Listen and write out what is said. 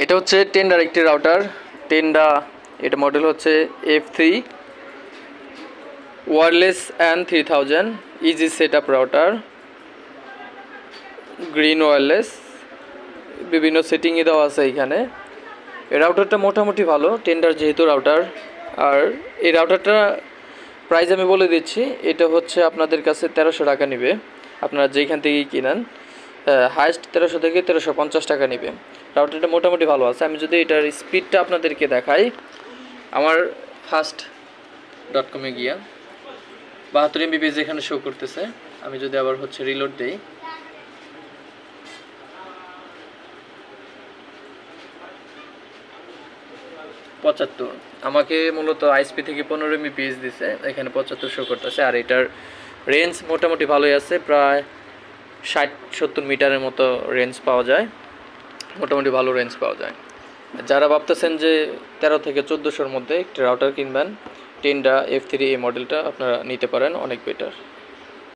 এটা হচ্ছে টেন্ডার একটি রাউটার। টেন্ডা, এটা মডেল হচ্ছে F3 wireless N3000 easy setup router, green wireless, বিভিন্ন সেটিংয়ে দেওয়া আছে এখানে। এই রাউটারটা মোটামুটি ভালো, টেন্ডার যেহেতু রাউটার। আর এই রাউটারটা প্রাইস আমি বলে দিচ্ছি, এটা হচ্ছে আপনাদের কাছে 1300 টাকা নেবে, আপনারা যেখান থেকেই কিনেন। হাইস্ট 1300 থেকে 1350 টাকা নেবে। রাউটারটা মোটামুটি ভালো আছে। আমি যদি এটার স্পিডটা আপনাদেরকে দেখাই, আমার ফাস্ট.com-এ গিয়া 72 MB/s এখানে শো করতেছে। আমি যদি আবার হচ্ছে রিলোড দেই, পঁচাত্তর, আমাকে মূলত আইএসপি থেকে 15 MB/s দিছে, এখানে 75 শো করতেছে। আর এটার রেঞ্জ মোটামুটি ভালোই আছে, প্রায় 60-70 মিটারের মতো রেঞ্জ পাওয়া যায়, মোটামুটি ভালো রেঞ্জ পাওয়া যায়। যারা ভাবতেছেন যে 13 থেকে 1400-র মধ্যে একটি রাউটার কিনবেন, টেন্ডা F3 এই মডেলটা আপনারা নিতে পারেন, অনেক বেটার।